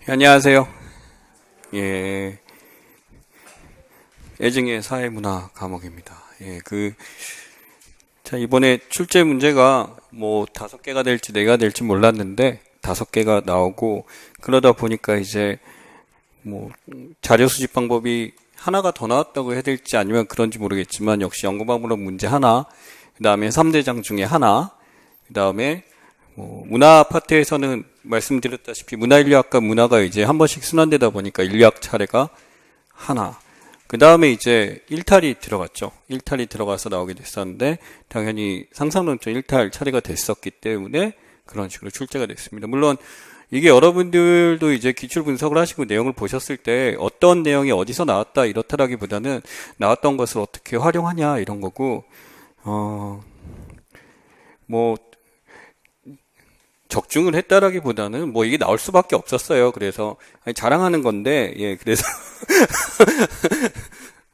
안녕하세요. 예, 애증의 사회문화 과목입니다. 자, 이번에 출제 문제가 뭐 5개가 될지 4개가 될지 몰랐는데 5개가 나오고, 그러다 보니까 이제 뭐 자료 수집 방법이 하나가 더 나왔다고 해야 될지 아니면 그런지 모르겠지만, 역시 연구방법론 문제 하나, 그 다음에 3대장 중에 하나, 그 다음에 문화 파트에서는 말씀드렸다시피 문화인류학과 문화가 이제 한 번씩 순환되다 보니까 인류학 차례가 하나, 그 다음에 이제 일탈이 들어갔죠. 일탈이 들어가서 나오게 됐었는데, 당연히 상상론적 일탈 차례가 됐었기 때문에 그런 식으로 출제가 됐습니다. 물론 이게 여러분들도 이제 기출 분석을 하시고 내용을 보셨을 때 어떤 내용이 어디서 나왔다 이렇다라기보다는 나왔던 것을 어떻게 활용하냐 이런 거고, 뭐 적중을 했다라기보다는 뭐 이게 나올 수밖에 없었어요. 그래서 자랑하는 건데, 그래서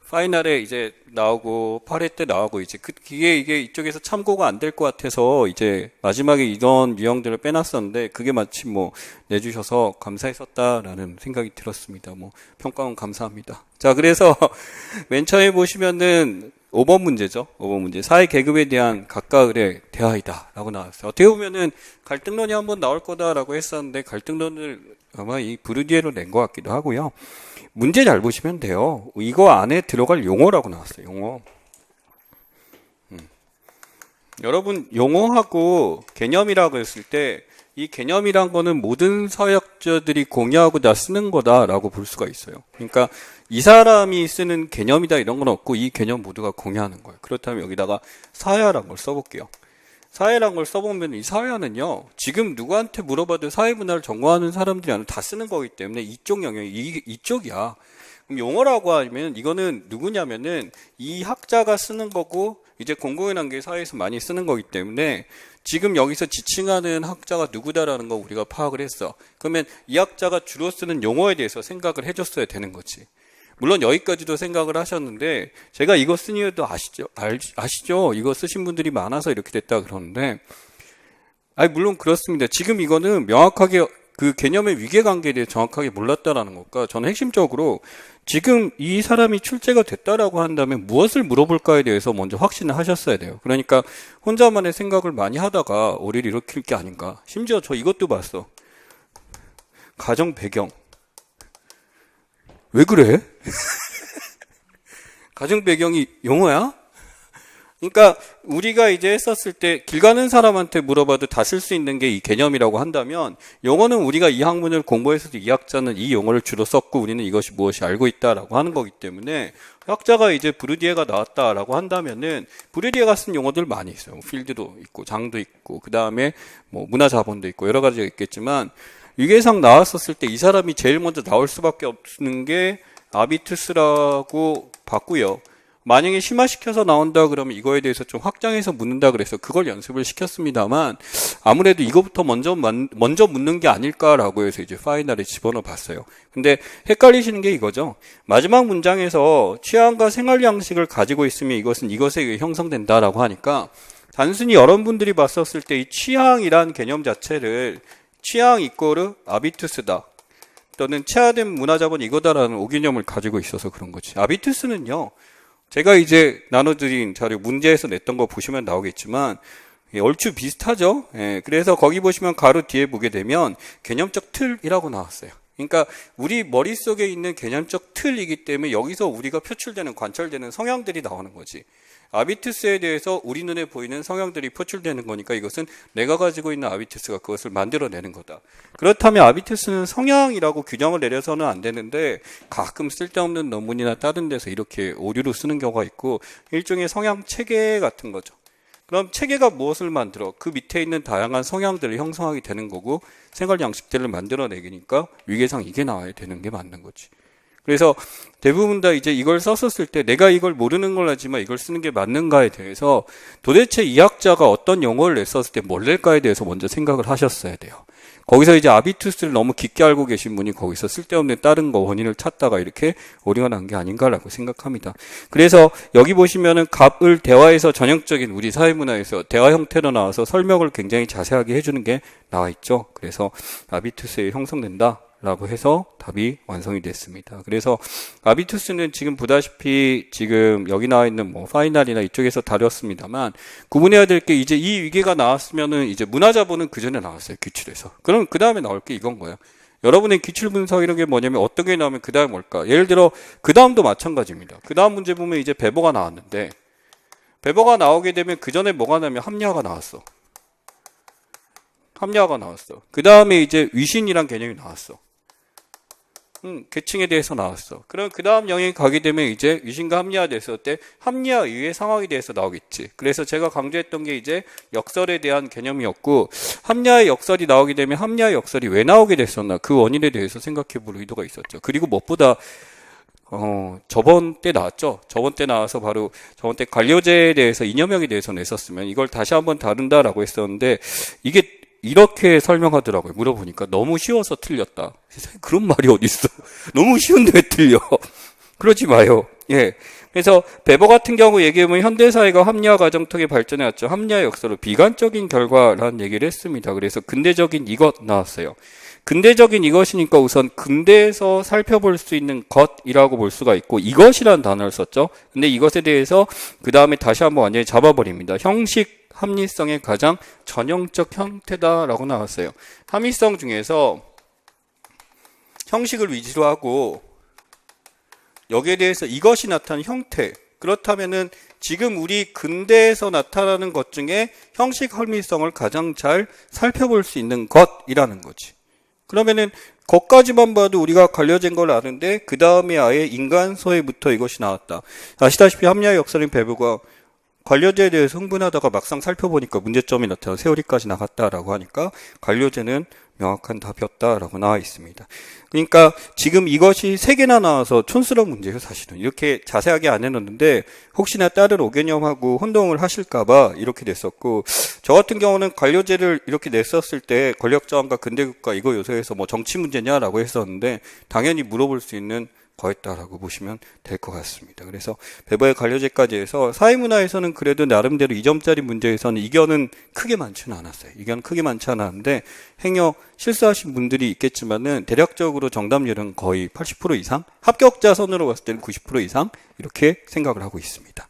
파이널에 이제 나오고 8회 때 나오고 이제 이게 이쪽에서 참고가 안 될 것 같아서 이제 마지막에 이런 유형들을 빼놨었는데, 그게 마침 뭐 내주셔서 감사했었다라는 생각이 들었습니다. 뭐 평가원 감사합니다. 자, 그래서 맨 처음에 보시면은 5번 문제죠. 5번 문제. 사회 계급에 대한 각각의 대화이다 라고 나왔어요. 어떻게 보면은 갈등론이 한번 나올 거다라고 했었는데, 갈등론을 아마 이 브루디에로 낸 것 같기도 하고요. 문제 잘 보시면 돼요. 이거 안에 들어갈 용어라고 나왔어요. 용어. 여러분, 용어하고 개념이라고 했을 때 이 개념이란 거는 모든 사역자들이 공유하고 다 쓰는 거다라고 볼 수가 있어요. 그러니까 이 사람이 쓰는 개념이다 이런 건 없고, 이 개념 모두가 공유하는 거예요. 그렇다면 여기다가 사회라는 걸 써볼게요. 사회라는 걸 써보면, 이 사회는요, 지금 누구한테 물어봐도 사회문화를 전공하는 사람들이 아니라 다 쓰는 거기 때문에 이쪽 영역이 이쪽이야. 그럼 용어라고 하면 이거는 누구냐면은 이 학자가 쓰는 거고, 이제 공공의 단계 사회에서 많이 쓰는 거기 때문에 지금 여기서 지칭하는 학자가 누구다라는 거 우리가 파악을 했어. 그러면 이 학자가 주로 쓰는 용어에 대해서 생각을 해줬어야 되는 거지. 물론 여기까지도 생각을 하셨는데, 제가 이거 쓴 이유도 아시죠? 이거 쓰신 분들이 많아서 이렇게 됐다 그러는데, 물론 그렇습니다. 지금 이거는 명확하게 그 개념의 위계관계에 대해 정확하게 몰랐다라는 것과, 저는 핵심적으로 지금 이 사람이 출제가 됐다라고 한다면 무엇을 물어볼까에 대해서 먼저 확신을 하셨어야 돼요. 그러니까 혼자만의 생각을 많이 하다가 오리를 일으킬 게 아닌가. 심지어 저 이것도 봤어. 가정 배경. 왜 그래? 가정 배경이 용어야? 그러니까 우리가 이제 했었을 때 길 가는 사람한테 물어봐도 다 쓸 수 있는 게 이 개념이라고 한다면, 용어는 우리가 이 학문을 공부했을 때 이 학자는 이 용어를 주로 썼고 우리는 이것이 무엇이 알고 있다라고 하는 거기 때문에, 학자가 이제 브루디에가 나왔다라고 한다면은 브루디에가 쓴 용어들 많이 있어요. 필드도 있고 장도 있고, 그 다음에 뭐 문화자본도 있고 여러 가지가 있겠지만, 위계상 나왔었을 때 이 사람이 제일 먼저 나올 수밖에 없는 게 아비투스라고 봤고요. 만약에 심화시켜서 나온다 그러면 이거에 대해서 좀 확장해서 묻는다 그래서 그걸 연습을 시켰습니다만, 아무래도 이거부터 먼저 묻는 게 아닐까라고 해서 이제 파이널에 집어넣어 봤어요. 근데 헷갈리시는 게 이거죠. 마지막 문장에서 취향과 생활 양식을 가지고 있으면 이것은 이것에 의해 형성된다라고 하니까, 단순히 여러분들이 봤었을 때 이 취향이란 개념 자체를 취향 이꼬르 아비투스다, 또는 체화된 문화자본 이거다라는 오개념을 가지고 있어서 그런 거지. 아비투스는요, 제가 이제 나눠드린 자료 문제에서 냈던 거 보시면 나오겠지만 얼추 비슷하죠. 그래서 거기 보시면 가로 뒤에 보게 되면 개념적 틀이라고 나왔어요. 그러니까 우리 머릿속에 있는 개념적 틀이기 때문에 여기서 우리가 표출되는 관철되는 성향들이 나오는 거지. 아비투스에 대해서 우리 눈에 보이는 성향들이 표출되는 거니까 이것은 내가 가지고 있는 아비투스가 그것을 만들어내는 거다. 그렇다면 아비투스는 성향이라고 규정을 내려서는 안 되는데, 가끔 쓸데없는 논문이나 다른 데서 이렇게 오류로 쓰는 경우가 있고, 일종의 성향 체계 같은 거죠. 그럼 체계가 무엇을 만들어? 그 밑에 있는 다양한 성향들을 형성하게 되는 거고, 생활 양식들을 만들어내기니까 위계상 이게 나와야 되는 게 맞는 거지. 그래서 대부분 다 이제 이걸 썼었을 때 내가 이걸 모르는 걸 하지만 이걸 쓰는 게 맞는가에 대해서, 도대체 이 학자가 어떤 용어를 냈었을 때 뭘 낼까에 대해서 먼저 생각을 하셨어야 돼요. 거기서 이제 아비투스를 너무 깊게 알고 계신 분이 거기서 쓸데없는 다른 거 원인을 찾다가 이렇게 오류가 난 게 아닌가라고 생각합니다. 그래서 여기 보시면은 갑을 대화에서 전형적인 우리 사회문화에서 대화 형태로 나와서 설명을 굉장히 자세하게 해주는 게 나와 있죠. 그래서 아비투스에 형성된다 라고 해서 답이 완성이 됐습니다. 그래서 아비투스는 지금 보다시피 지금 여기 나와 있는 뭐 파이널이나 이쪽에서 다뤘습니다만 구분해야 될 게 이제 이 위계가 나왔으면은 이제 문화자본은 그 전에 나왔어요. 기출에서. 그럼 그 다음에 나올 게 이건 거예요. 여러분의 기출 분석 이런 게 뭐냐면 어떤 게 나오면 그 다음 뭘까? 예를 들어 그 다음도 마찬가지입니다. 그 다음 문제 보면 이제 배보가 나왔는데 배보가 나오게 되면 그 전에 뭐가 나면 합리화가 나왔어. 합리화가 나왔어. 그 다음에 이제 위신이란 개념이 나왔어. 계층에 대해서 나왔어. 그럼 그 다음 영역이 가게 되면 이제 위신과 합리화 됐을 때 합리화 이후의 상황에 대해서 나오겠지. 그래서 제가 강조했던 게 이제 역설에 대한 개념이었고 합리화의 역설이 나오게 되면 합리화의 역설이 왜 나오게 됐었나 그 원인에 대해서 생각해 볼 의도가 있었죠. 그리고 무엇보다 저번 때 나왔죠. 저번 때 나와서 바로 저번 때 관료제에 대해서 이념형에 대해서 냈었으면 이걸 다시 한번 다룬다라고 했었는데 이게 이렇게 설명하더라고요. 물어보니까 너무 쉬워서 틀렸다. 세상에 그런 말이 어딨어. 너무 쉬운데 왜 틀려. 그러지 마요. 예. 그래서 베버 같은 경우 얘기하면 현대사회가 합리화 과정 통해 발전해왔죠. 합리화 역사로 비관적인 결과라는 얘기를 했습니다. 그래서 근대적인 이것 나왔어요. 근대적인 이것이니까 우선 근대에서 살펴볼 수 있는 것이라고 볼 수가 있고 이것이라는 단어를 썼죠. 근데 이것에 대해서 그 다음에 다시 한번 완전히 잡아버립니다. 형식 합리성의 가장 전형적 형태다라고 나왔어요. 합리성 중에서 형식을 위주로 하고 여기에 대해서 이것이 나타나는 형태. 그렇다면은 지금 우리 근대에서 나타나는 것 중에 형식 합리성을 가장 잘 살펴볼 수 있는 것이라는 거지. 그러면은 것까지만 봐도 우리가 관료된 걸 아는데 그 다음에 아예 인간서에부터 이것이 나왔다. 아시다시피 합리화 역설인 배부가 관료제에 대해서 흥분하다가 막상 살펴보니까 문제점이 나타나 세월이까지 나갔다라고 하니까 관료제는 명확한 답이었다라고 나와 있습니다. 그러니까 지금 이것이 3개나 나와서 촌스러운 문제예요. 사실은 이렇게 자세하게 안 해놓는데 혹시나 다른 오개념하고 혼동을 하실까봐 이렇게 됐었고 저 같은 경우는 관료제를 이렇게 냈었을 때 권력저항과 근대국가 이거 요소에서 뭐 정치 문제냐라고 했었는데 당연히 물어볼 수 있는 거였다라고 보시면 될 것 같습니다. 그래서 베버의 관료제까지 해서 사회문화에서는 그래도 나름대로 2점짜리 문제에서는 이견은 크게 많지는 않았어요. 이견은 크게 많지 않았는데 행여 실수하신 분들이 있겠지만은 대략적으로 정답률은 거의 80% 이상, 합격자 선으로 봤을 때는 90% 이상 이렇게 생각을 하고 있습니다.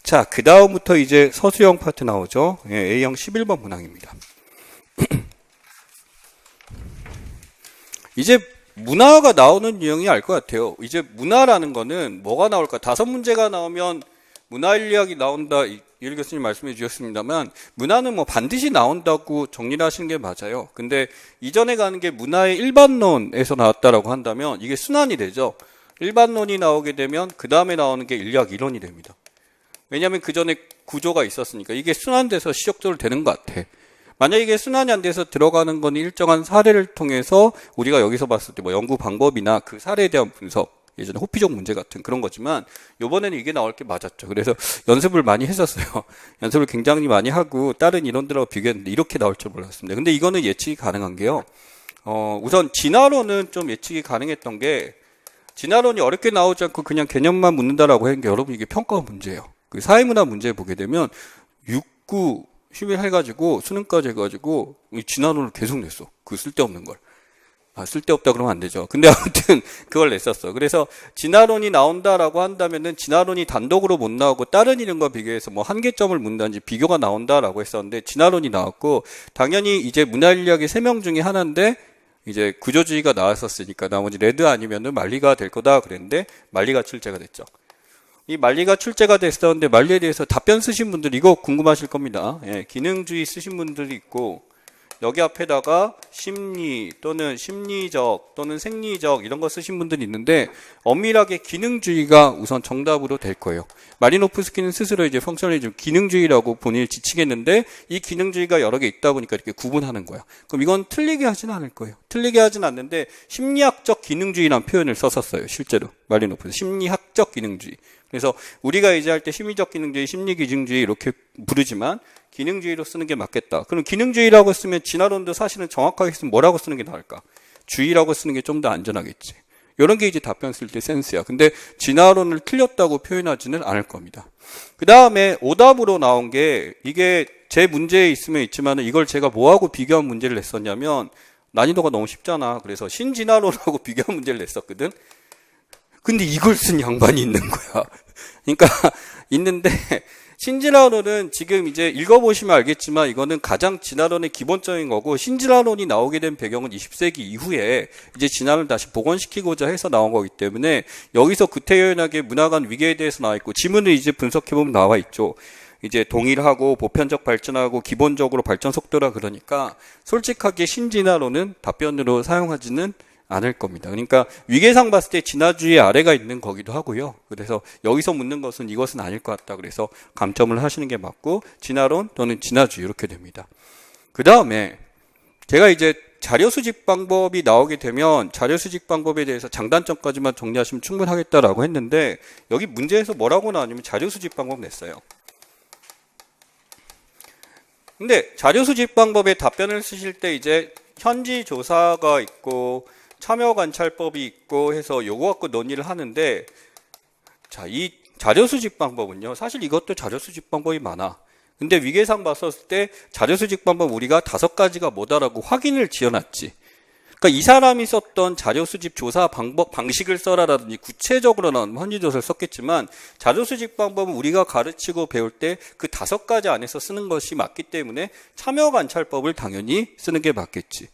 자, 그 다음부터 이제 서술형 파트 나오죠. 예, A형 11번 문항입니다. 이제 문화가 나오는 유형이 알 것 같아요. 이제 문화라는 거는 뭐가 나올까? 5문제가 나오면 문화인리학이 나온다. 이일 교수님 말씀해 주셨습니다만 문화는 뭐 반드시 나온다고 정리를 하시는 게 맞아요. 근데 이전에 가는 게 문화의 일반론에서 나왔다라고 한다면 이게 순환이 되죠. 일반론이 나오게 되면 그 다음에 나오는 게 인리학 이론이 됩니다. 왜냐하면 그 전에 구조가 있었으니까 이게 순환돼서 시적적으로 되는 것 같아. 만약에 이게 순환이 안 돼서 들어가는 건 일정한 사례를 통해서 우리가 여기서 봤을 때 뭐 연구 방법이나 그 사례에 대한 분석, 예전에 호피족 문제 같은 그런 거지만 요번에는 이게 나올 게 맞았죠. 그래서 연습을 많이 했었어요. 연습을 굉장히 많이 하고 다른 이론들하고 비교했는데 이렇게 나올 줄 몰랐습니다. 근데 이거는 예측이 가능한 게요. 우선 진화론은 좀 예측이 가능했던 게 진화론이 어렵게 나오지 않고 그냥 개념만 묻는다라고 하는 게 여러분 이게 평가 문제예요. 그 사회문화 문제 보게 되면 6, 9, 11 해가지고 수능까지 해가지고 진화론을 계속 냈어. 그 쓸데없는 걸. 쓸데없다 그러면 안 되죠. 근데 아무튼 그걸 냈었어. 그래서 진화론이 나온다라고 한다면은 진화론이 단독으로 못 나오고 다른 이름과 비교해서 뭐 한계점을 묻는다든지 비교가 나온다라고 했었는데 진화론이 나왔고 당연히 이제 문화인리학의 3명 중에 하나인데 이제 구조주의가 나왔었으니까 나머지 레드 아니면은 말리가 될 거다 그랬는데 말리가 출제가 됐죠. 이 말리가 출제가 됐었는데 말리에 대해서 답변 쓰신 분들 이거 궁금하실 겁니다. 예, 기능주의 쓰신 분들이 있고 여기 앞에다가 심리 또는 심리적 또는 생리적 이런 거 쓰신 분들이 있는데 엄밀하게 기능주의가 우선 정답으로 될 거예요. 마리노프스키는 스스로 이제 펑셔널리즘 기능주의라고 본인을 지칭했는데 이 기능주의가 여러 개 있다 보니까 이렇게 구분하는 거야. 그럼 이건 틀리게 하진 않을 거예요. 틀리게 하진 않는데 심리학적 기능주의라는 표현을 썼었어요. 실제로 마리노프스 심리학적 기능주의. 그래서 우리가 이제 할 때 심리적 기능주의, 심리기능주의 이렇게 부르지만 기능주의로 쓰는 게 맞겠다. 그럼 기능주의라고 쓰면 진화론도 사실은 정확하게 쓰면 뭐라고 쓰는 게 나을까? 주의라고 쓰는 게 좀 더 안전하겠지. 이런 게 이제 답변 쓸 때 센스야. 근데 진화론을 틀렸다고 표현하지는 않을 겁니다. 그 다음에 오답으로 나온 게 이게 제 문제에 있으면 있지만 이걸 제가 뭐하고 비교한 문제를 냈었냐면 난이도가 너무 쉽잖아. 그래서 신진화론하고 비교 문제를 냈었거든. 근데 이걸 쓴 양반이 있는 거야. 그러니까 있는데 신진화론은 지금 이제 읽어보시면 알겠지만 이거는 가장 진화론의 기본적인 거고, 신진화론이 나오게 된 배경은 20세기 이후에 이제 진화를 다시 복원시키고자 해서 나온 거기 때문에 여기서 구태연학의 문화 간 위계에 대해서 나와 있고, 지문을 이제 분석해보면 나와 있죠. 이제 동일하고 보편적 발전하고 기본적으로 발전 속도라 그러니까 솔직하게 신진화론은 답변으로 사용하지는 않을 겁니다. 그러니까 위계상 봤을 때 진화주의 아래가 있는 거기도 하고요. 그래서 여기서 묻는 것은 이것은 아닐 것 같다. 그래서 감점을 하시는 게 맞고, 진화론 또는 진화주의 이렇게 됩니다. 그 다음에 제가 이제 자료 수집 방법이 나오게 되면 자료 수집 방법에 대해서 장단점까지만 정리하시면 충분하겠다라고 했는데, 여기 문제에서 뭐라고 나왔냐면 자료 수집 방법 냈어요. 근데 자료 수집 방법에 답변을 쓰실 때 이제 현지 조사가 있고 참여 관찰법이 있고 해서 요거 갖고 논의를 하는데, 자, 이 자료 수집 방법은요, 사실 이것도 자료 수집 방법이 많아. 근데 위계상 봤었을 때 자료 수집 방법 우리가 5가지가 뭐다라고 확인을 지어놨지. 그러니까 이 사람이 썼던 자료 수집 조사 방법, 방식을 써라라든지 구체적으로는 현지 조사를 썼겠지만, 자료 수집 방법은 우리가 가르치고 배울 때 그 5가지 안에서 쓰는 것이 맞기 때문에 참여 관찰법을 당연히 쓰는 게 맞겠지.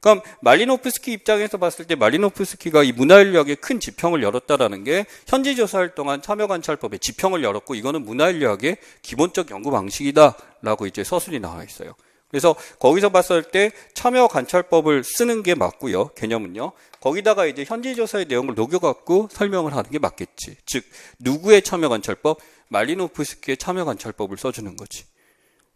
그럼 말리노프스키 입장에서 봤을 때 말리노프스키가 이 문화인류학에 큰 지평을 열었다라는 게 현지 조사할 동안 참여관찰법에 지평을 열었고, 이거는 문화인류학의 기본적 연구 방식이다라고 이제 서술이 나와 있어요. 그래서 거기서 봤을 때 참여관찰법을 쓰는 게 맞고요. 개념은요. 거기다가 이제 현지 조사의 내용을 녹여갖고 설명을 하는 게 맞겠지. 즉 누구의 참여관찰법? 말리노프스키의 참여관찰법을 써주는 거지.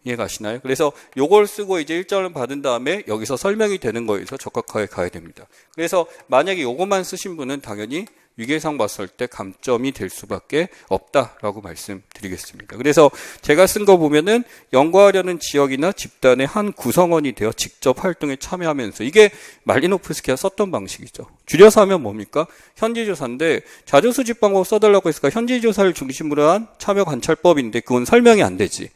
이해가시나요? 그래서 요걸 쓰고 이제 1점을 받은 다음에 여기서 설명이 되는 거에서 적합하게 가야 됩니다. 그래서 만약에 요것만 쓰신 분은 당연히 위계상 봤을 때 감점이 될 수밖에 없다라고 말씀드리겠습니다. 그래서 제가 쓴 거 보면은 연구하려는 지역이나 집단의 한 구성원이 되어 직접 활동에 참여하면서, 이게 말리노프스키가 썼던 방식이죠. 줄여서 하면 뭡니까? 현지조사인데 자료 수집 방법 써달라고 했으니까 현지조사를 중심으로 한 참여관찰법인데 그건 설명이 안 되지.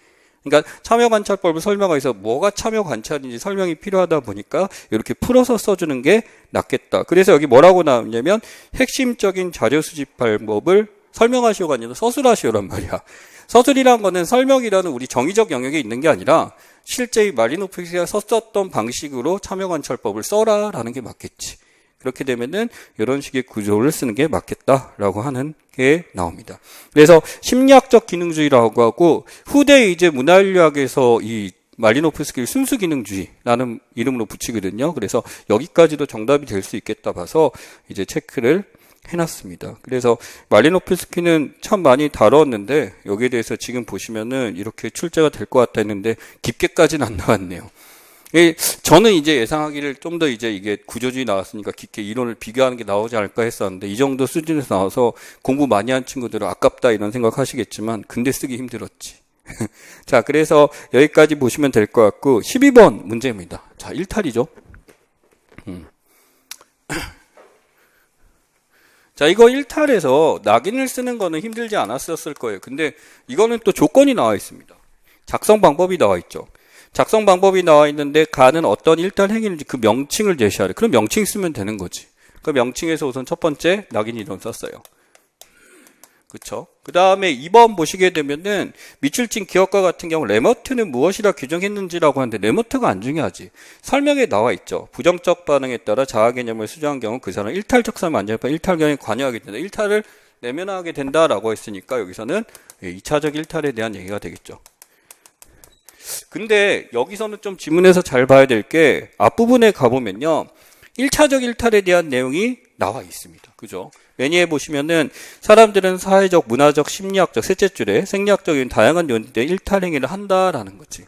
그러니까 참여관찰법을 설명하기 위해서 뭐가 참여관찰인지 설명이 필요하다 보니까 이렇게 풀어서 써주는 게 낫겠다. 그래서 여기 뭐라고 나오냐면 핵심적인 자료 수집 방법을 설명하시오가 아니라 서술하시오란 말이야. 서술이란 거는 설명이라는 우리 정의적 영역에 있는 게 아니라 실제 말리노프스키가 썼던 방식으로 참여관찰법을 써라라는 게 맞겠지. 그렇게 되면은 이런 식의 구조를 쓰는 게 맞겠다라고 하는 게 나옵니다. 그래서 심리학적 기능주의라고 하고, 후대 이제 문화인류학에서 이 말리노프스키를 순수기능주의라는 이름으로 붙이거든요. 그래서 여기까지도 정답이 될 수 있겠다 봐서 이제 체크를 해놨습니다. 그래서 말리노프스키는 참 많이 다뤘는데 여기에 대해서 지금 보시면은 이렇게 출제가 될 것 같다 했는데 깊게까지는 안 나왔네요. 저는 이제 예상하기를 좀 더 이제 이게 구조주의 나왔으니까 깊게 이론을 비교하는 게 나오지 않을까 했었는데, 이 정도 수준에서 나와서 공부 많이 한 친구들은 아깝다 이런 생각 하시겠지만 근데 쓰기 힘들었지. 자, 그래서 여기까지 보시면 될 것 같고 12번 문제입니다. 자, 1탈이죠. 자, 이거 1탈에서 낙인을 쓰는 거는 힘들지 않았었을 거예요. 근데 이거는 또 조건이 나와 있습니다. 작성 방법이 나와 있죠. 작성 방법이 나와 있는데 가는 어떤 1탈 행위인지 그 명칭을 제시하래. 그럼 명칭 쓰면 되는 거지. 그 명칭에서 우선 첫 번째 낙인 이론 썼어요. 그쵸? 그 다음에 2번 보시게 되면은 미출진 기억과 같은 경우 레머트는 무엇이라 규정했는지라고 하는데 레머트가 안 중요하지. 설명에 나와 있죠. 부정적 반응에 따라 자아 개념을 수정한 경우 그 사람은 1탈적 삶을 안 잡아 1탈 경영에 관여하게 된다. 1탈을 내면화하게 된다라고 했으니까 여기서는 2차적 1탈에 대한 얘기가 되겠죠. 근데 여기서는 좀 지문에서 잘 봐야 될 게 앞부분에 가보면요. 1차적 1탈에 대한 내용이 나와 있습니다. 그죠? 매니에 보시면은 사람들은 사회적, 문화적, 심리학적, 셋째 줄에 생리학적인 다양한 요인들에 1탈 행위를 한다라는 거지.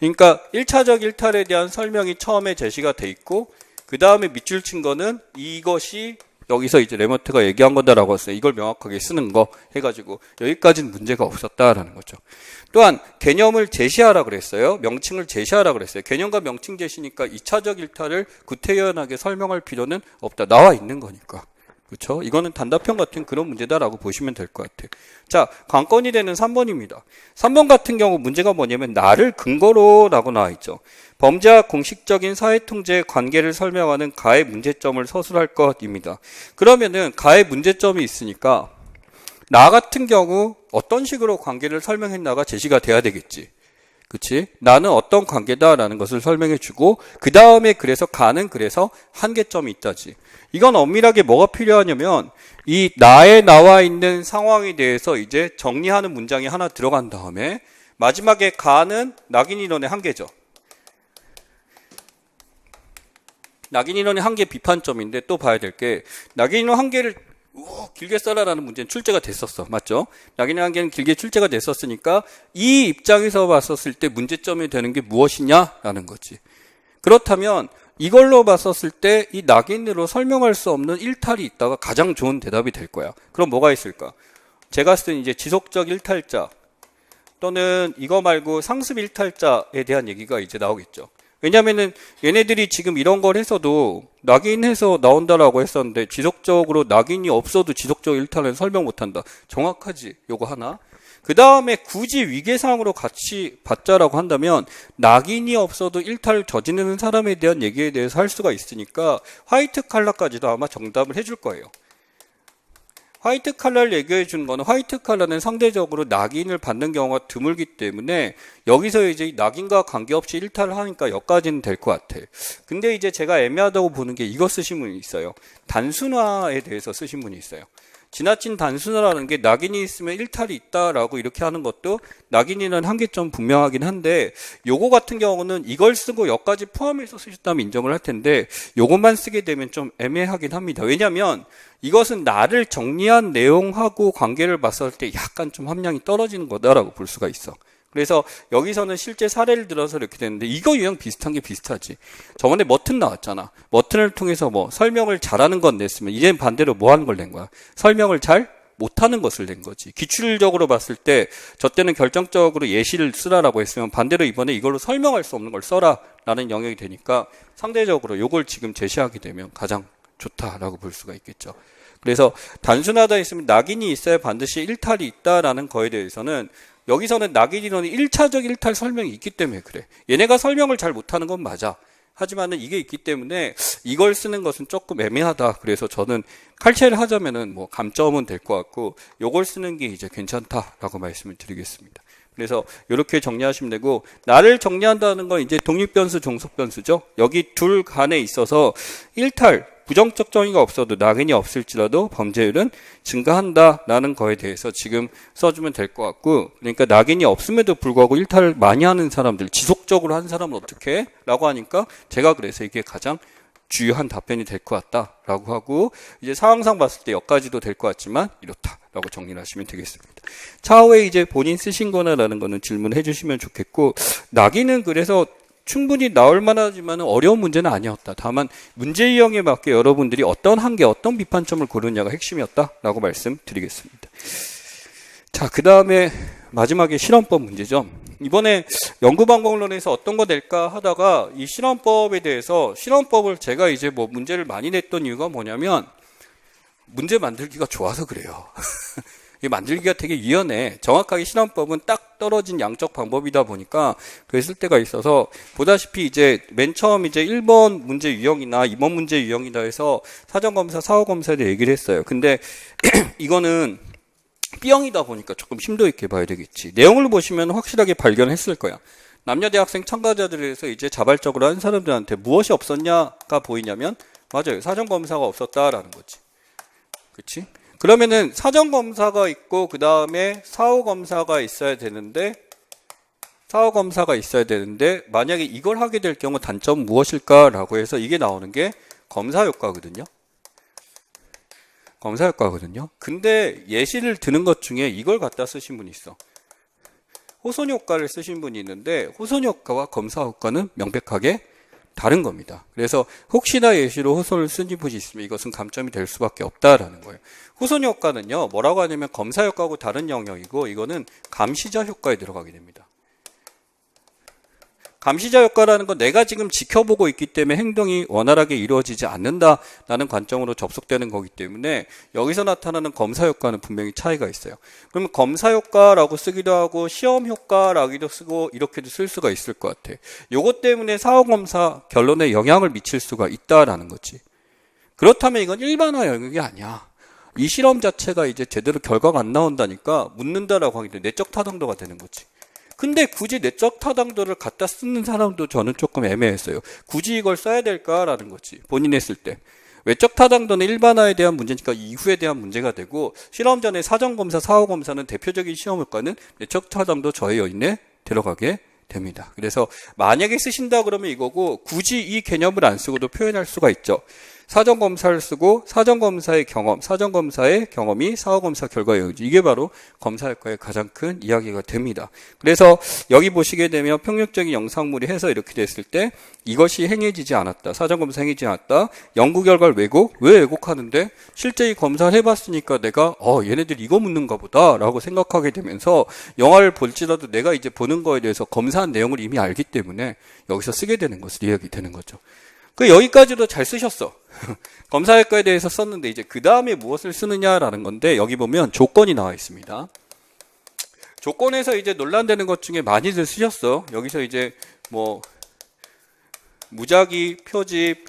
그러니까 1차적 1탈에 대한 설명이 처음에 제시가 돼 있고, 그 다음에 밑줄 친 거는 이것이 여기서 이제 레머트가 얘기한 거다라고 했어요. 이걸 명확하게 쓰는 거 해가지고 여기까지는 문제가 없었다라는 거죠. 또한 개념을 제시하라 그랬어요. 명칭을 제시하라 그랬어요. 개념과 명칭 제시니까 2차적 1탈을 구태연하게 설명할 필요는 없다. 나와 있는 거니까. 그렇죠? 이거는 단답형 같은 그런 문제다라고 보시면 될 것 같아요. 자, 관건이 되는 3번입니다. 3번 같은 경우 문제가 뭐냐면 나를 근거로 라고 나와 있죠. 범죄와 공식적인 사회통제의 관계를 설명하는 가의 문제점을 서술할 것입니다. 그러면은 가의 문제점이 있으니까 나 같은 경우 어떤 식으로 관계를 설명했나가 제시가 돼야 되겠지. 그치? 나는 어떤 관계다라는 것을 설명해 주고 그 다음에 그래서 가는 그래서 한계점이 있다지. 이건 엄밀하게 뭐가 필요하냐면 이 나에 나와 있는 상황에 대해서 이제 정리하는 문장이 하나 들어간 다음에 마지막에 가는 낙인이론의 한계죠. 낙인이론의 한계 비판점인데 또 봐야 될 게 낙인이론 한계를 길게 써라라는 문제는 출제가 됐었어. 맞죠? 낙인이론 한계는 길게 출제가 됐었으니까 이 입장에서 봤었을 때 문제점이 되는 게 무엇이냐라는 거지. 그렇다면 이걸로 봤었을 때 이 낙인으로 설명할 수 없는 일탈이 있다가 가장 좋은 대답이 될 거야. 그럼 뭐가 있을까? 제가 쓴 이제 지속적 일탈자 또는 이거 말고 상습 일탈자에 대한 얘기가 이제 나오겠죠. 왜냐면은 얘네들이 지금 이런 걸 해서도 낙인해서 나온다라고 했었는데 지속적으로 낙인이 없어도 지속적 일탈은 설명 못한다. 정확하지? 요거 하나. 그 다음에 굳이 위계상으로 같이 받자라고 한다면 낙인이 없어도 일탈을 저지르는 사람에 대한 얘기에 대해서 할 수가 있으니까 화이트 칼라까지도 아마 정답을 해줄 거예요. 화이트 칼라를 얘기해 주는 거는 화이트 칼라는 상대적으로 낙인을 받는 경우가 드물기 때문에 여기서 이제 낙인과 관계없이 일탈을 하니까 여기까지는 될 것 같아. 근데 이제 제가 애매하다고 보는 게 이거 쓰신 분이 있어요. 단순화에 대해서 쓰신 분이 있어요. 지나친 단순화라는 게 낙인이 있으면 일탈이 있다라고 이렇게 하는 것도 낙인이라는 한계점 분명하긴 한데 요거 같은 경우는 이걸 쓰고 여기까지 포함해서 쓰셨다면 인정을 할 텐데 요것만 쓰게 되면 좀 애매하긴 합니다. 왜냐하면 이것은 나를 정리한 내용하고 관계를 봤을 때 약간 좀 함량이 떨어지는 거다라고 볼 수가 있어. 그래서 여기서는 실제 사례를 들어서 이렇게 되는데 이거 유형 비슷한 게 비슷하지. 저번에 머튼 나왔잖아. 머튼을 통해서 뭐 설명을 잘하는 건 냈으면 이제는 반대로 뭐 하는 걸 낸 거야? 설명을 잘 못하는 것을 낸 거지. 기출적으로 봤을 때 저 때는 결정적으로 예시를 쓰라라고 했으면 반대로 이번에 이걸로 설명할 수 없는 걸 써라라는 영역이 되니까 상대적으로 이걸 지금 제시하게 되면 가장 좋다라고 볼 수가 있겠죠. 그래서 단순하다 했으면 낙인이 있어야 반드시 일탈이 있다라는 거에 대해서는 여기서는 낙인이론이 1차적 일탈 설명이 있기 때문에 그래. 얘네가 설명을 잘 못하는 건 맞아. 하지만은 이게 있기 때문에 이걸 쓰는 것은 조금 애매하다. 그래서 저는 칼퇴를 하자면은 뭐 감점은 될 것 같고 요걸 쓰는 게 이제 괜찮다라고 말씀을 드리겠습니다. 그래서 이렇게 정리하시면 되고 나를 정리한다는 건 이제 독립변수, 종속변수죠. 여기 둘 간에 있어서 일탈 부정적 정의가 없어도 낙인이 없을지라도 범죄율은 증가한다라는 거에 대해서 지금 써주면 될 것 같고 그러니까 낙인이 없음에도 불구하고 일탈을 많이 하는 사람들 지속적으로 하는 사람은 어떻게 해? 라고 하니까 제가 그래서 이게 가장 주요한 답변이 될 것 같다라고 하고 이제 상황상 봤을 때 여기까지도 될 것 같지만 이렇다라고 정리를 하시면 되겠습니다. 차후에 이제 본인 쓰신 거나라는 거는 질문해 주시면 좋겠고 낙인은 그래서 충분히 나올 만하지만 어려운 문제는 아니었다. 다만 문제 유형에 맞게 여러분들이 어떤 한계, 어떤 비판점을 고르느냐가 핵심이었다라고 말씀드리겠습니다. 자, 그 다음에 마지막에 실험법 문제죠. 이번에 연구방법론에서 어떤 거 낼까 하다가 이 실험법에 대해서 실험법을 제가 이제 뭐 문제를 많이 냈던 이유가 뭐냐면 문제 만들기가 좋아서 그래요. 만들기가 되게 유연해. 정확하게 실험법은 딱 떨어진 양적 방법이다 보니까 그게 쓸 때가 있어서 보다시피 이제 맨 처음 이제 1번 문제 유형이나 2번 문제 유형이다 해서 사전검사, 사후검사에 대해 얘기를 했어요. 근데 이거는 B형이다 보니까 조금 심도 있게 봐야 되겠지. 내용을 보시면 확실하게 발견했을 거야. 남녀 대학생 참가자들에서 이제 자발적으로 한 사람들한테 무엇이 없었냐가 보이냐면 맞아요. 사전검사가 없었다라는 거지. 그치? 그러면은 사전검사가 있고 그 다음에 사후검사가 있어야 되는데 만약에 이걸 하게 될 경우 단점 무엇일까라고 해서 이게 나오는 게 검사효과거든요. 근데 예시를 드는 것 중에 이걸 갖다 쓰신 분이 있어. 호손효과를 쓰신 분이 있는데 호손효과와 검사효과는 명백하게 다른 겁니다. 그래서 혹시나 예시로 호손을 쓴 분이 있으면 이것은 감점이 될 수밖에 없다라는 거예요. 호손 효과는요, 뭐라고 하냐면 검사 효과하고 다른 영역이고 이거는 감시자 효과에 들어가게 됩니다. 감시자 효과라는 건 내가 지금 지켜보고 있기 때문에 행동이 원활하게 이루어지지 않는다라는 관점으로 접속되는 거기 때문에 여기서 나타나는 검사 효과는 분명히 차이가 있어요. 그러면 검사 효과라고 쓰기도 하고 시험 효과라고도 쓰고 이렇게도 쓸 수가 있을 것 같아. 요것 때문에 사후검사 결론에 영향을 미칠 수가 있다라는 거지. 그렇다면 이건 일반화 영역이 아니야. 이 실험 자체가 이제 제대로 결과가 안 나온다니까 묻는다라고 하기 때문에 내적 타당도가 되는 거지. 근데 굳이 내적 타당도를 갖다 쓰는 사람도 저는 조금 애매했어요. 굳이 이걸 써야 될까라는 거지. 본인이 했을 때. 외적 타당도는 일반화에 대한 문제니까 이후에 대한 문제가 되고 실험 전에 사전검사, 사후검사는 대표적인 시험 효과는 내적 타당도 저해 요인에 들어가게 됩니다. 그래서 만약에 쓰신다 그러면 이거고 굳이 이 개념을 안 쓰고도 표현할 수가 있죠. 사전검사를 쓰고 사전검사의 경험이 사후검사 결과에 의지. 이게 바로 검사효과의 가장 큰 이야기가 됩니다. 그래서 여기 보시게 되면 평균적인 영상물이 해서 이렇게 됐을 때 이것이 행해지지 않았다. 사전검사 행해지지 않았다. 연구결과를 왜곡? 왜 왜곡하는데? 실제 이 검사를 해봤으니까 내가 얘네들 이거 묻는가 보다 라고 생각하게 되면서 영화를 볼지라도 내가 이제 보는 거에 대해서 검사한 내용을 이미 알기 때문에 여기서 쓰게 되는 것을 이야기되는 거죠. 여기까지도 잘 쓰셨어. 검사효과에 대해서 썼는데 이제 그 다음에 무엇을 쓰느냐라는 건데 여기 보면 조건이 나와 있습니다. 조건에서 이제 논란되는 것 중에 많이들 쓰셨어. 여기서 이제 뭐 무작위 표집,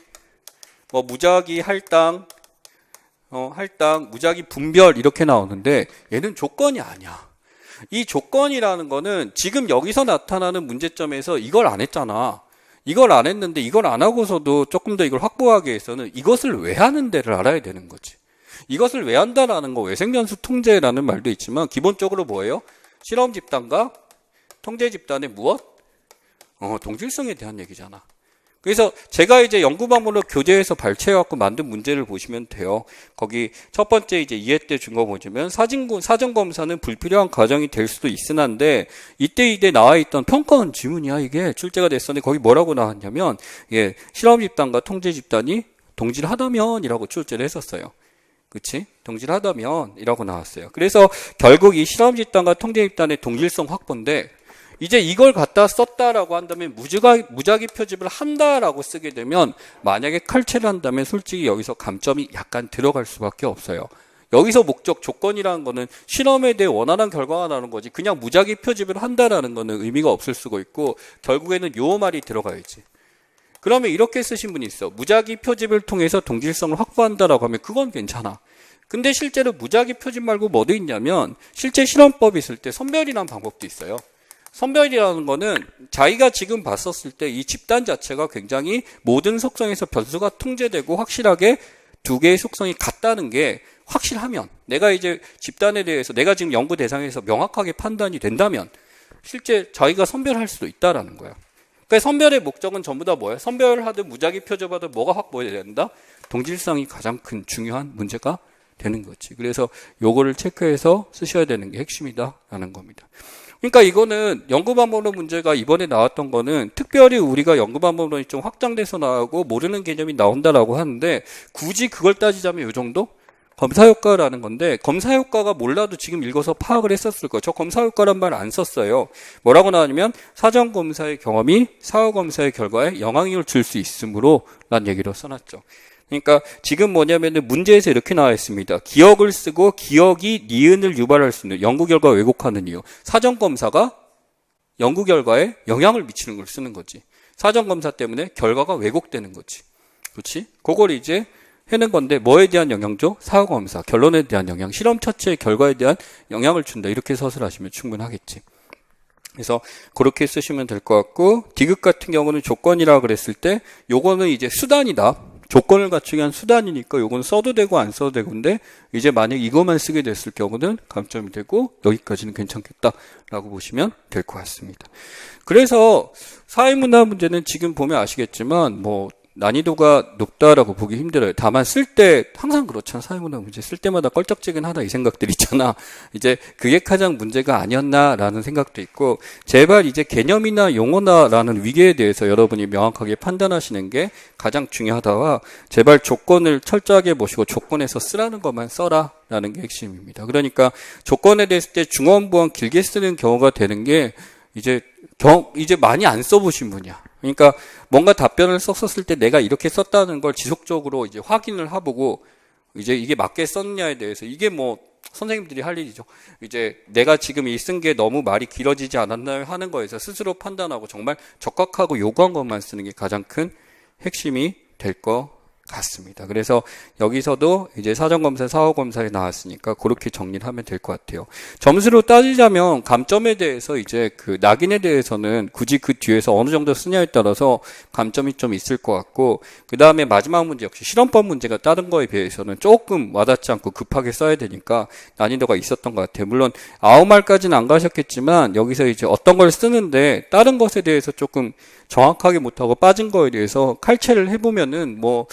뭐 무작위 할당, 무작위 분별 이렇게 나오는데 얘는 조건이 아니야. 이 조건이라는 거는 지금 여기서 나타나는 문제점에서 이걸 안 했잖아. 이걸 안 했는데 이걸 안 하고서도 조금 더 이걸 확보하기 위해서는 이것을 왜 하는데를 알아야 되는 거지. 이것을 왜 한다라는 거 외생연수 통제라는 말도 있지만 기본적으로 뭐예요? 실험 집단과 통제 집단의 무엇? 동질성에 대한 얘기잖아. 그래서 제가 이제 연구 방법으로 교재에서 발췌해갖고 만든 문제를 보시면 돼요. 거기 첫 번째 이제 2회 때 준 거 보시면 사전검사는 불필요한 과정이 될 수도 있으나인데 이때 나와 있던 평가원 지문이야 이게 출제가 됐었는데 거기 뭐라고 나왔냐면 실험 집단과 통제 집단이 동질하다면이라고 출제를 했었어요. 그치? 동질하다면이라고 나왔어요. 그래서 결국 이 실험 집단과 통제 집단의 동질성 확보인데 이제 이걸 갖다 썼다라고 한다면 무작위 표집을 한다라고 쓰게 되면 만약에 칼퇴를 한다면 솔직히 여기서 감점이 약간 들어갈 수밖에 없어요. 여기서 목적 조건이라는 거는 실험에 대해 원활한 결과가 나오는 거지 그냥 무작위 표집을 한다라는 거는 의미가 없을 수가 있고 결국에는 요 말이 들어가야지. 그러면 이렇게 쓰신 분이 있어. 무작위 표집을 통해서 동질성을 확보한다라고 하면 그건 괜찮아. 근데 실제로 무작위 표집 말고 뭐도 있냐면 실제 실험법이 있을 때 선별이라는 방법도 있어요. 선별이라는 거는 자기가 지금 봤었을 때 이 집단 자체가 굉장히 모든 속성에서 변수가 통제되고 확실하게 두 개의 속성이 같다는 게 확실하면 내가 이제 집단에 대해서 내가 지금 연구 대상에서 명확하게 판단이 된다면 실제 자기가 선별할 수도 있다라는 거야. 그러니까 선별의 목적은 전부 다 뭐예요? 선별하든 무작위 표접하든 뭐가 확보해야 된다? 동질성이 가장 큰 중요한 문제가 되는 거지. 그래서 요거를 체크해서 쓰셔야 되는 게 핵심이다라는 겁니다. 그러니까 이거는 연구방법론 문제가 이번에 나왔던 거는 특별히 우리가 연구방법론이 좀 확장돼서 나오고 모르는 개념이 나온다라고 하는데 굳이 그걸 따지자면 이 정도? 검사효과라는 건데 검사효과가 몰라도 지금 읽어서 파악을 했었을 거예요. 저 검사효과란 말 안 썼어요. 뭐라고 나왔냐면 사전검사의 경험이 사후검사의 결과에 영향을 줄 수 있으므로 라는 얘기로 써놨죠. 그러니까 지금 뭐냐면은 문제에서 이렇게 나와 있습니다. 기억을 쓰고 기억이 니은을 유발할 수 있는 연구 결과 왜곡하는 이유. 사전 검사가 연구 결과에 영향을 미치는 걸 쓰는 거지. 사전 검사 때문에 결과가 왜곡되는 거지. 그렇지? 그걸 이제 해는 건데 뭐에 대한 영향죠? 사후 검사, 결론에 대한 영향, 실험 자체의 결과에 대한 영향을 준다. 이렇게 서술하시면 충분하겠지. 그래서 그렇게 쓰시면 될 것 같고 디귿 같은 경우는 조건이라고 그랬을 때 요거는 이제 수단이다. 조건을 갖추기 위한 수단이니까 요건 써도 되고 안 써도 되고인데 이제 만약 이것만 쓰게 됐을 경우는 감점이 되고 여기까지는 괜찮겠다라고 보시면 될 것 같습니다. 그래서 사회문화 문제는 지금 보면 아시겠지만 뭐 난이도가 높다라고 보기 힘들어요. 다만 쓸 때 항상 그렇잖아. 사회문화 문제 쓸 때마다 껄쩍지근하다 이 생각들 있잖아. 이제 그게 가장 문제가 아니었나라는 생각도 있고 제발 이제 개념이나 용어나라는 위계에 대해서 여러분이 명확하게 판단하시는 게 가장 중요하다와 제발 조건을 철저하게 보시고 조건에서 쓰라는 것만 써라라는 게 핵심입니다. 그러니까 조건에 대했을 때 중원부원 길게 쓰는 경우가 되는 게 이제 많이 안 써보신 분이야. 그러니까 뭔가 답변을 썼을 때 내가 이렇게 썼다는 걸 지속적으로 이제 확인을 해보고 이제 이게 맞게 썼냐에 대해서 이게 뭐 선생님들이 할 일이죠. 이제 내가 지금 이 쓴 게 너무 말이 길어지지 않았나요? 하는 거에서 스스로 판단하고 정말 적각하고 요구한 것만 쓰는 게 가장 큰 핵심이 될 것 같습니다. 그래서 여기서도 이제 사전검사, 사후검사에 나왔으니까 그렇게 정리를 하면 될 것 같아요. 점수로 따지자면 감점에 대해서 이제 그 낙인에 대해서는 굳이 그 뒤에서 어느 정도 쓰냐에 따라서 감점이 좀 있을 것 같고, 그 다음에 마지막 문제 역시 실험법 문제가 다른 거에 비해서는 조금 와닿지 않고 급하게 써야 되니까 난이도가 있었던 것 같아요. 물론 9말까지는 안 가셨겠지만 여기서 이제 어떤 걸 쓰는데 다른 것에 대해서 조금 정확하게 못하고 빠진 거에 대해서 칼체를 해보면은 뭐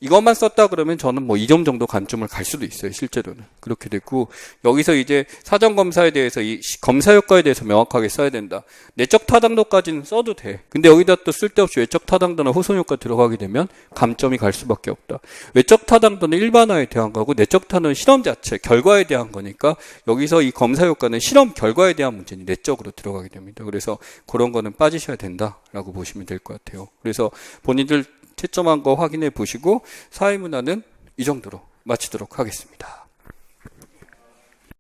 이것만 썼다 그러면 저는 뭐 2점 정도 감점을 갈 수도 있어요. 실제로는 그렇게 됐고, 여기서 이제 사전 검사에 대해서 이 검사 효과에 대해서 명확하게 써야 된다. 내적 타당도까지는 써도 돼. 근데 여기다 또 쓸데없이 외적 타당도나 후손 효과 들어가게 되면 감점이 갈 수밖에 없다. 외적 타당도는 일반화에 대한 거고 내적 타당도는 실험 자체 결과에 대한 거니까 여기서 이 검사 효과는 실험 결과에 대한 문제니 내적으로 들어가게 됩니다. 그래서 그런 거는 빠지셔야 된다라고 보시면 될 것 같아요. 그래서 본인들 채점한 거 확인해 보시고 사회문화는 이 정도로 마치도록 하겠습니다.